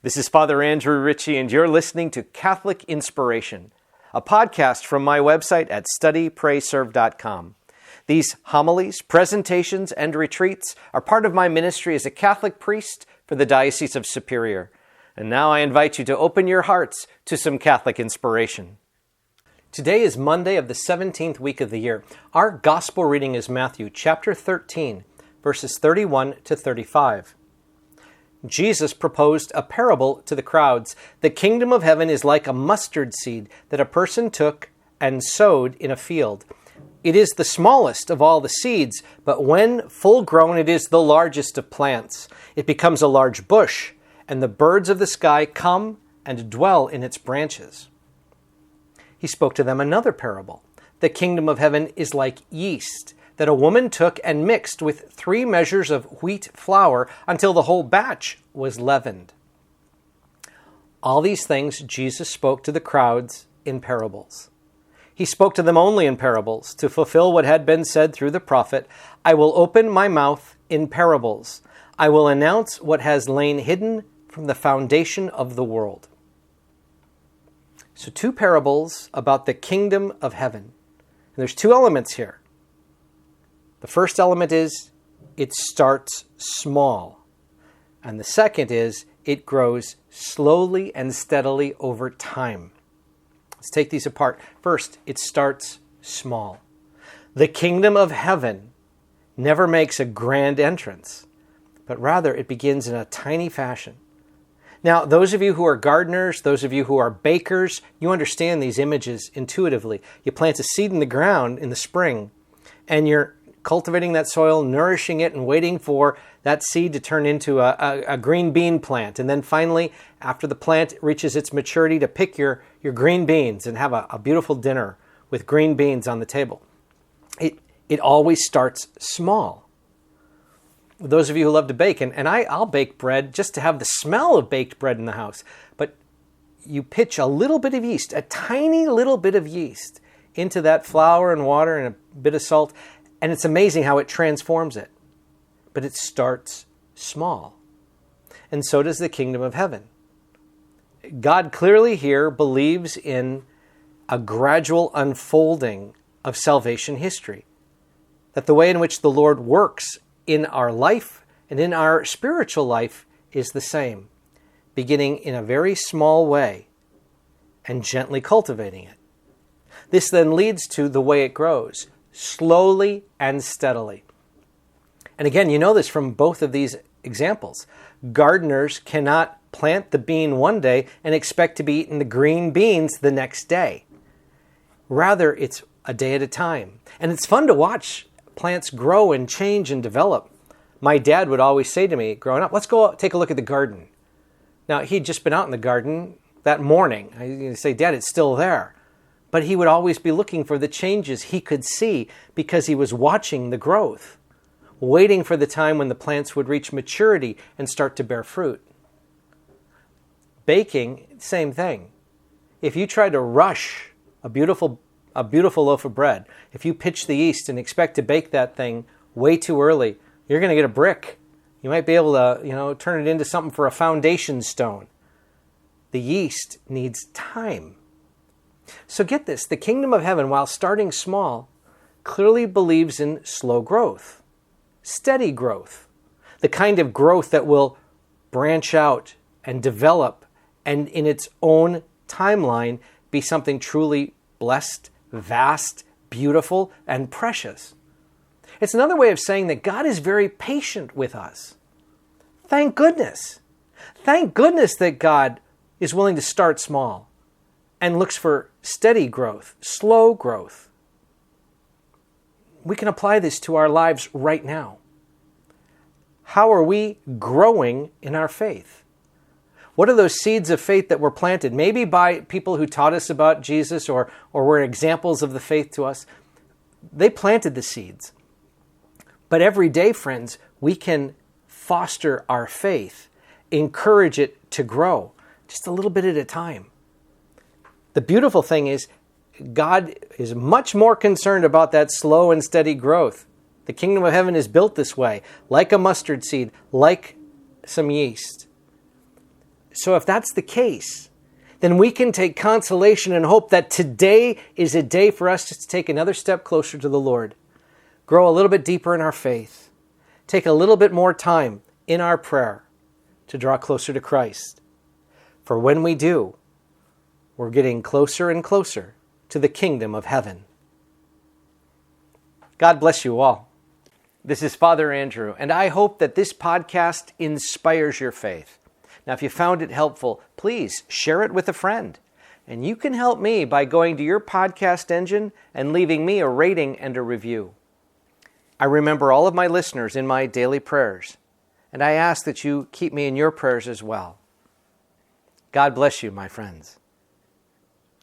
This is Father Andrew Ritchie, and you're listening to Catholic Inspiration, a podcast from my website at studyprayserve.com. These homilies, presentations, and retreats are part of my ministry as a Catholic priest for the Diocese of Superior. And now I invite you to open your hearts to some Catholic inspiration. Today is Monday of the 17th week of the year. Our gospel reading is Matthew chapter 13, verses 31 to 35. Jesus proposed a parable to the crowds. The kingdom of heaven is like a mustard seed that a person took and sowed in a field. It is the smallest of all the seeds, but when full grown, it is the largest of plants. It becomes a large bush, and the birds of the sky come and dwell in its branches. He spoke to them another parable. The kingdom of heaven is like yeast that a woman took and mixed with 3 measures of wheat flour until the whole batch was leavened. All these things Jesus spoke to the crowds in parables. He spoke to them only in parables to fulfill what had been said through the prophet, "I will open my mouth in parables. I will announce what has lain hidden from the foundation of the world." So 2 parables about the kingdom of heaven. And there's 2 elements here. The first element is it starts small. And the second is it grows slowly and steadily over time. Let's take these apart. First, it starts small. The kingdom of heaven never makes a grand entrance, but rather it begins in a tiny fashion. Now, those of you who are gardeners, those of you who are bakers, you understand these images intuitively. You plant a seed in the ground in the spring, and you're cultivating that soil, nourishing it, and waiting for that seed to turn into a green bean plant. And then finally, after the plant reaches its maturity, to pick your green beans and have a beautiful dinner with green beans on the table. It always starts small. Those of you who love to bake, and I'll bake bread just to have the smell of baked bread in the house. But you pitch a little bit of yeast, a tiny little bit of yeast, into that flour and water and a bit of salt, and it's amazing how it transforms it. But it starts small. And so does the kingdom of heaven. God clearly here believes in a gradual unfolding of salvation history. That the way in which the Lord works in our life and in our spiritual life is the same, beginning in a very small way and gently cultivating it. This then leads to the way it grows, slowly and steadily. And again, you know this from both of these examples. Gardeners cannot plant the bean one day and expect to be eating the green beans the next day. Rather, it's a day at a time. And it's fun to watch plants grow and change and develop. My dad would always say to me growing up, "Let's go take a look at the garden." Now, he'd just been out in the garden that morning. I'd say, "Dad, it's still there." But he would always be looking for the changes he could see because he was watching the growth, waiting for the time when the plants would reach maturity and start to bear fruit. Baking, same thing. If you try to rush a beautiful loaf of bread, if you pitch the yeast and expect to bake that thing way too early, you're going to get a brick. You might be able to, turn it into something for a foundation stone. The yeast needs time. So get this, the kingdom of heaven, while starting small, clearly believes in slow growth, steady growth, the kind of growth that will branch out and develop and in its own timeline be something truly blessed, vast, beautiful, and precious. It's another way of saying that God is very patient with us. Thank goodness. Thank goodness that God is willing to start small and looks for steady growth, slow growth. We can apply this to our lives right now. How are we growing in our faith? What are those seeds of faith that were planted, maybe by people who taught us about Jesus or were examples of the faith to us? They planted the seeds. But every day, friends, we can foster our faith, encourage it to grow, just a little bit at a time. The beautiful thing is, God is much more concerned about that slow and steady growth. The kingdom of heaven is built this way, like a mustard seed, like some yeast. So if that's the case, then we can take consolation and hope that today is a day for us to take another step closer to the Lord, grow a little bit deeper in our faith, take a little bit more time in our prayer to draw closer to Christ. For when we do, we're getting closer and closer to the kingdom of heaven. God bless you all. This is Father Andrew, and I hope that this podcast inspires your faith. Now, if you found it helpful, please share it with a friend. And you can help me by going to your podcast engine and leaving me a rating and a review. I remember all of my listeners in my daily prayers, and I ask that you keep me in your prayers as well. God bless you, my friends.